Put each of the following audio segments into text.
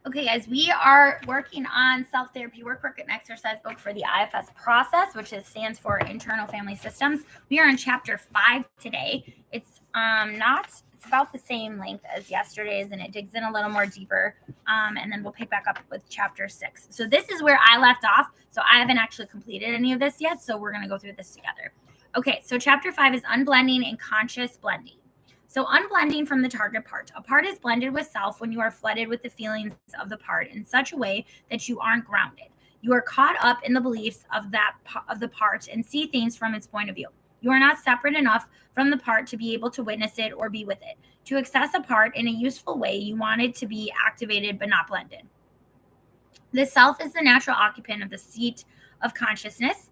Okay, guys, we are working on self-therapy workbook and exercise book for the IFS process, which stands for Internal Family Systems. We are in chapter 5 today. It's about the same length as yesterday's, and it digs in a little more deeper. And then we'll pick back up with chapter 6. So this is where I left off. So I haven't actually completed any of this yet. So we're going to go through this together. Okay, so chapter 5 is unblending and conscious blending. So unblending from the target part. A part is blended with self when you are flooded with the feelings of the part in such a way that you aren't grounded. You are caught up in the beliefs of the part and see things from its point of view. You are not separate enough from the part to be able to witness it or be with it. To access a part in a useful way, you want it to be activated but not blended. The self is the natural occupant of the seat of consciousness.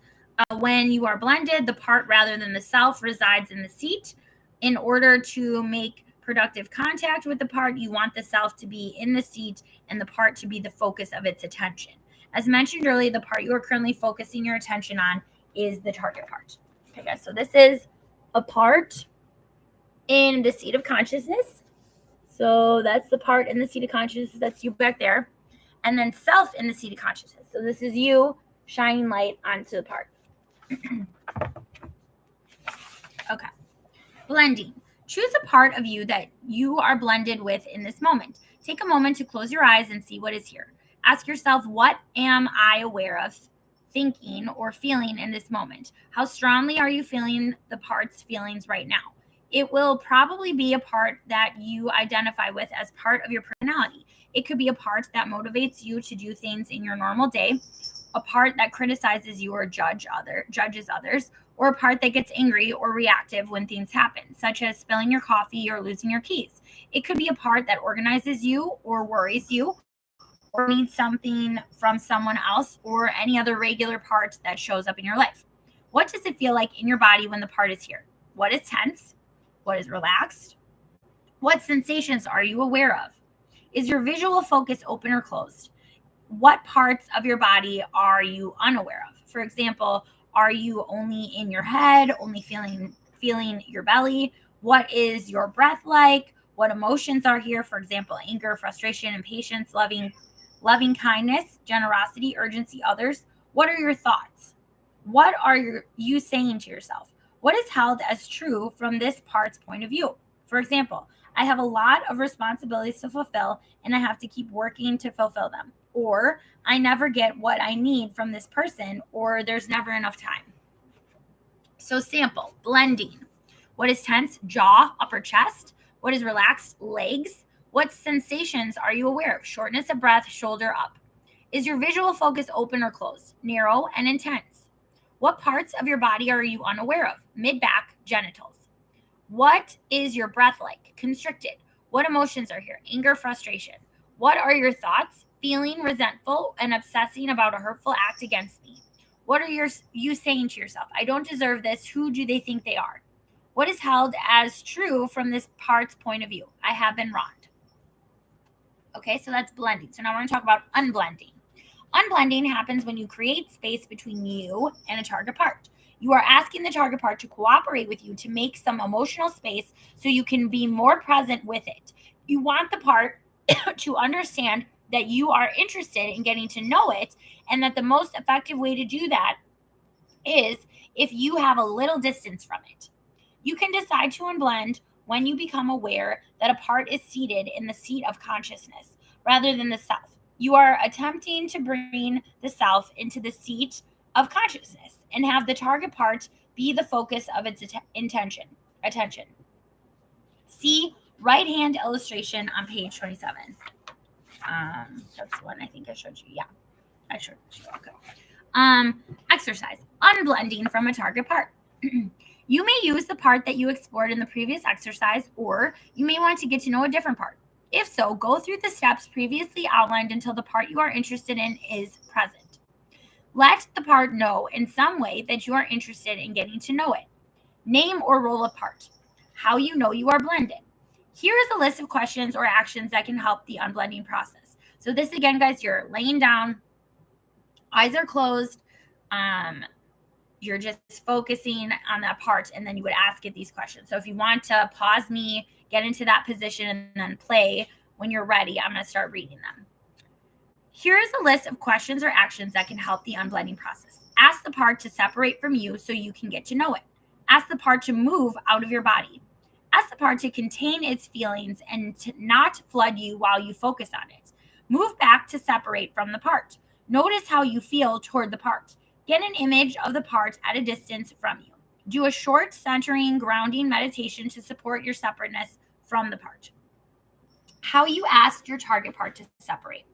When you are blended, the part rather than the self resides in the seat. In order to make productive contact with the part, you want the self to be in the seat and the part to be the focus of its attention. As mentioned earlier, the part you are currently focusing your attention on is the target part. Okay, guys, so this is a part in the seat of consciousness. So that's the part in the seat of consciousness. That's you back there. And then self in the seat of consciousness. So this is you shining light onto the part. Okay. Blending. Choose a part of you that you are blended with in this moment. Take a moment to close your eyes and see what is here. Ask yourself, what am I aware of, thinking, or feeling in this moment? How strongly are you feeling the part's feelings right now? It will probably be a part that you identify with as part of your personality. It could be a part that motivates you to do things in your normal day, a part that criticizes you or judges others, or a part that gets angry or reactive when things happen, such as spilling your coffee or losing your keys. It could be a part that organizes you or worries you, or needs something from someone else, or any other regular part that shows up in your life. What does it feel like in your body when the part is here? What is tense? What is relaxed? What sensations are you aware of? Is your visual focus open or closed? What parts of your body are you unaware of? For example, are you only in your head, only feeling your belly? What is your breath like? What emotions are here? For example, anger, frustration, impatience, loving kindness, generosity, urgency, others. What are your thoughts? What are you saying to yourself? What is held as true from this part's point of view? For example, I have a lot of responsibilities to fulfill and I have to keep working to fulfill them. Or I never get what I need from this person, or there's never enough time. So sample, blending. What is tense? Jaw, upper chest. What is relaxed? Legs. What sensations are you aware of? Shortness of breath, shoulder up. Is your visual focus open or closed? Narrow and intense. What parts of your body are you unaware of? Mid-back, genitals. What is your breath like? Constricted. What emotions are here? Anger, frustration. What are your thoughts? Feeling resentful and obsessing about a hurtful act against me. What are you saying to yourself? I don't deserve this. Who do they think they are? What is held as true from this part's point of view? I have been wronged. Okay, so that's blending. So now we're going to talk about unblending. Unblending happens when you create space between you and a target part. You are asking the target part to cooperate with you to make some emotional space so you can be more present with it. You want the part to understand that you are interested in getting to know it, and that the most effective way to do that is if you have a little distance from it. You can decide to unblend when you become aware that a part is seated in the seat of consciousness rather than the self. You are attempting to bring the self into the seat of consciousness and have the target part be the focus of its attention. See right hand illustration on page 27. That's the one I think I showed you. Yeah, I showed you. Okay. Exercise. Unblending from a target part. You may use the part that you explored in the previous exercise, or you may want to get to know a different part. If so, go through the steps previously outlined until the part you are interested in is present. Let the part know in some way that you are interested in getting to know it. Name or role a part. How you know you are blended. Here is a list of questions or actions that can help the unblending process. So this again, guys, you're laying down, eyes are closed, you're just focusing on that part, and then you would ask it these questions. So if you want to pause me, get into that position, and then play when you're ready, I'm going to start reading them. Here is a list of questions or actions that can help the unblending process. Ask the part to separate from you so you can get to know it. Ask the part to move out of your body. Ask the part to contain its feelings and to not flood you while you focus on it. Move back to separate from the part. Notice how you feel toward the part. Get an image of the part at a distance from you. Do a short centering, grounding meditation to support your separateness from the part. How you ask your target part to separate.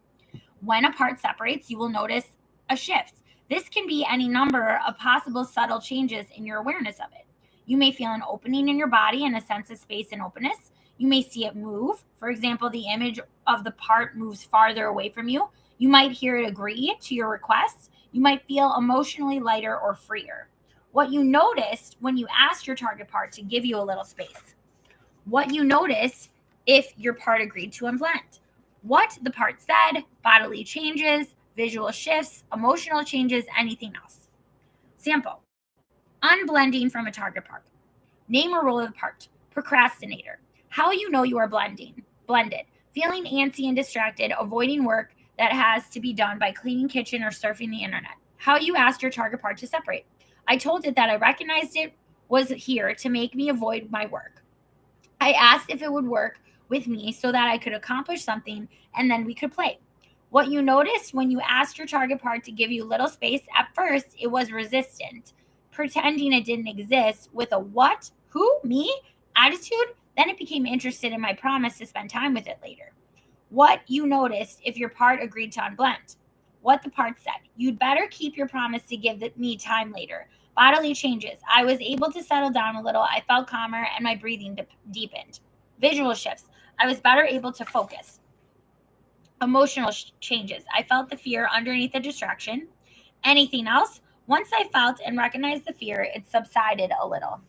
When a part separates, you will notice a shift. This can be any number of possible subtle changes in your awareness of it. You may feel an opening in your body and a sense of space and openness. You may see it move. For example, the image of the part moves farther away from you. You might hear it agree to your requests. You might feel emotionally lighter or freer. What you noticed when you asked your target part to give you a little space. What you noticed if your part agreed to unblend. What the part said, bodily changes, visual shifts, emotional changes, anything else. Sample. Unblending from a target part. Name or role of the part. Procrastinator. How you know you are blended. Feeling antsy and distracted, avoiding work that has to be done by cleaning kitchen or surfing the internet. How you asked your target part to separate. I told it that I recognized it was here to make me avoid my work. I asked if it would work with me so that I could accomplish something and then we could play. What you noticed when you asked your target part to give you little space, at first it was resistant, pretending it didn't exist with a what, who, me attitude. Then it became interested in my promise to spend time with it later. What you noticed if your part agreed to unblend. What the part said. You'd better keep your promise to give me time later. Bodily changes. I was able to settle down a little. I felt calmer and my breathing deepened. Visual shifts. I was better able to focus. Emotional changes. I felt the fear underneath the distraction. Anything else? Once I felt and recognized the fear, it subsided a little.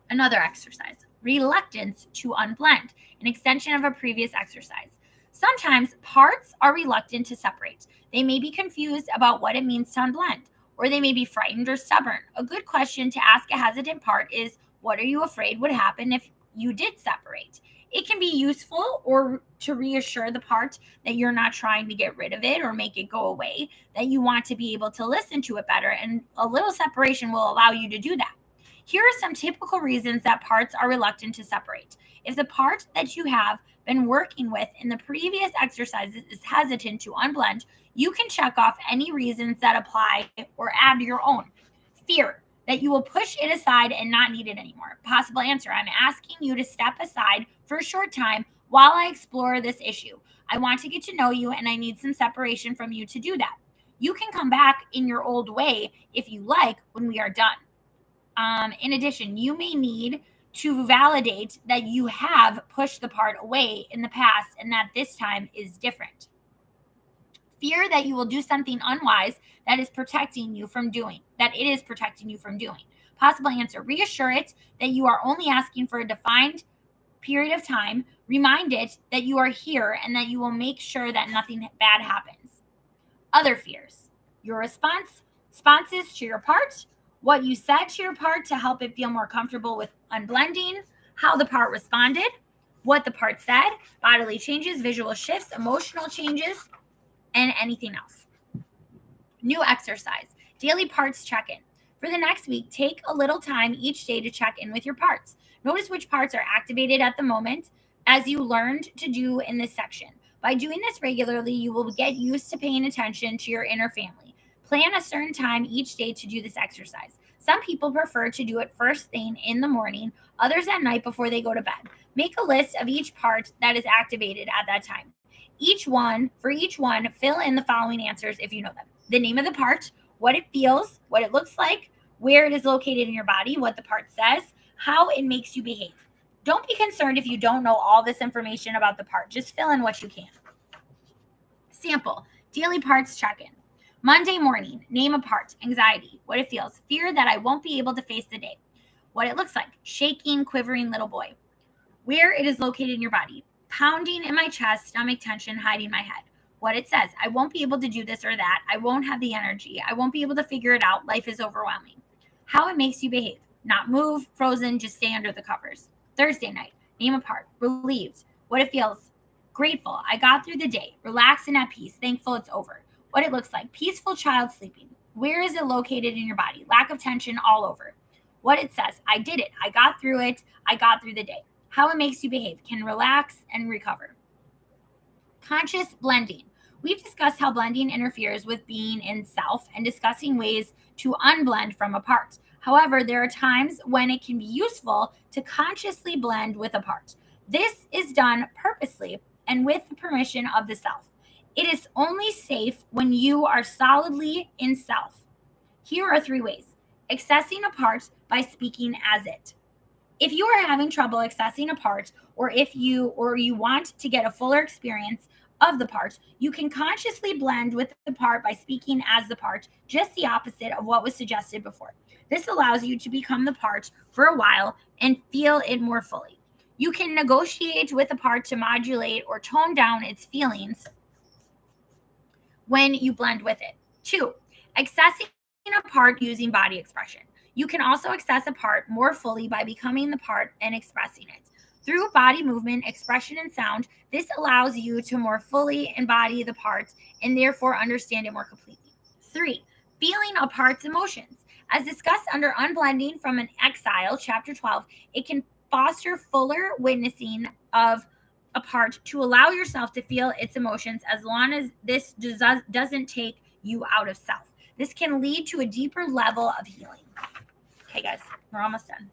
Another exercise. Reluctance to unblend. An extension of a previous exercise. Sometimes parts are reluctant to separate. They may be confused about what it means to unblend, or they may be frightened or stubborn. A good question to ask a hesitant part is, what are you afraid would happen if you did separate? It can be useful or to reassure the part that you're not trying to get rid of it or make it go away, that you want to be able to listen to it better, and a little separation will allow you to do that. Here are some typical reasons that parts are reluctant to separate. If the part that you have been working with in the previous exercises is hesitant to unblend, you can check off any reasons that apply or add your own. Fear that you will push it aside and not need it anymore. Possible answer. I'm asking you to step aside for a short time while I explore this issue. I want to get to know you and I need some separation from you to do that. You can come back in your old way if you like when we are done. In addition, you may need to validate that you have pushed the part away in the past and that this time is different. Fear that you will do something unwise that it is protecting you from doing. Possible answer. Reassure it that you are only asking for a defined period of time. Remind it that you are here and that you will make sure that nothing bad happens. Other fears. Your responses to your part, what you said to your part to help it feel more comfortable with unblending, how the part responded, what the part said, bodily changes, visual shifts, emotional changes, and anything else. New exercise, daily parts check-in. For the next week, take a little time each day to check in with your parts. Notice which parts are activated at the moment, as you learned to do in this section. By doing this regularly, you will get used to paying attention to your inner family. Plan a certain time each day to do this exercise. Some people prefer to do it first thing in the morning, others at night before they go to bed. Make a list of each part that is activated at that time. For each one, fill in the following answers if you know them. The name of the part, what it feels, what it looks like, where it is located in your body, what the part says, how it makes you behave. Don't be concerned if you don't know all this information about the part. Just fill in what you can. Sample, daily parts check-in. Monday morning, name a part, anxiety, what it feels, fear that I won't be able to face the day. What it looks like, shaking, quivering little boy. Where it is located in your body, pounding in my chest, stomach tension, hiding my head. What it says, I won't be able to do this or that. I won't have the energy. I won't be able to figure it out. Life is overwhelming. How it makes you behave, not move, frozen, just stay under the covers. Thursday night, name a part, relieved, what it feels, Grateful, I got through the day. Relaxed and at peace, thankful it's over. What it looks like, peaceful child sleeping. Where is it located in your body? Lack of tension all over. What it says, I did it, I got through it, I got through the day. How it makes you behave, can relax and recover. Conscious blending. We've discussed how blending interferes with being in self and discussing ways to unblend from a part. However, there are times when it can be useful to consciously blend with a part. This is done purposely and with the permission of the self. It is only safe when you are solidly in self. Here are 3 ways. Accessing a part by speaking as it. If you are having trouble accessing a part, or you want to get a fuller experience of the part, you can consciously blend with the part by speaking as the part, just the opposite of what was suggested before. This allows you to become the part for a while and feel it more fully. You can negotiate with the part to modulate or tone down its feelings when you blend with it. 2, accessing a part using body expression. You can also access a part more fully by becoming the part and expressing it. Through body movement, expression, and sound, this allows you to more fully embody the part and therefore understand it more completely. 3, feeling a part's emotions. As discussed under Unblending from an Exile, Chapter 12, it can foster fuller witnessing of a part to allow yourself to feel its emotions as long as this doesn't take you out of self. This can lead to a deeper level of healing. Okay, guys, we're almost done.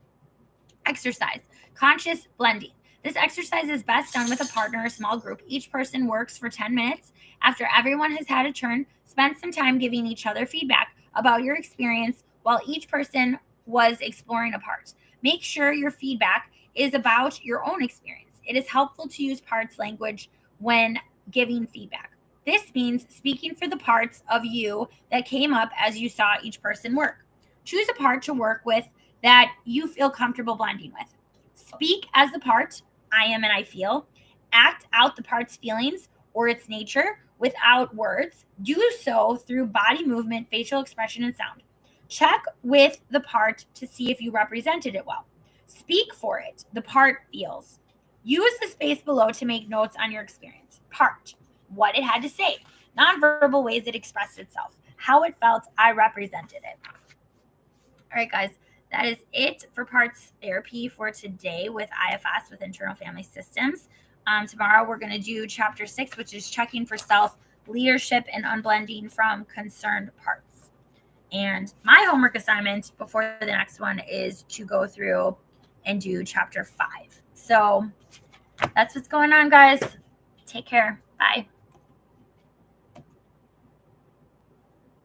Exercise, conscious blending. This exercise is best done with a partner or small group. Each person works for 10 minutes. After everyone has had a turn, spend some time giving each other feedback about your experience while each person was exploring a part. Make sure your feedback is about your own experience. It is helpful to use parts language when giving feedback. This means speaking for the parts of you that came up as you saw each person work. Choose a part to work with that you feel comfortable blending with. Speak as the part, I am and I feel. Act out the part's feelings or its nature without words. Do so through body movement, facial expression, and sound. Check with the part to see if you represented it well. Speak for it, the part feels. Use the space below to make notes on your experience. Part, what it had to say, nonverbal ways it expressed itself, how it felt, I represented it. All right, guys, that is it for parts therapy for today with IFS, with internal family systems. Tomorrow we're going to do chapter 6, which is checking for self, leadership, and unblending from concerned parts. And my homework assignment before the next one is to go through and do chapter 5. So that's what's going on, guys. Take care. Bye.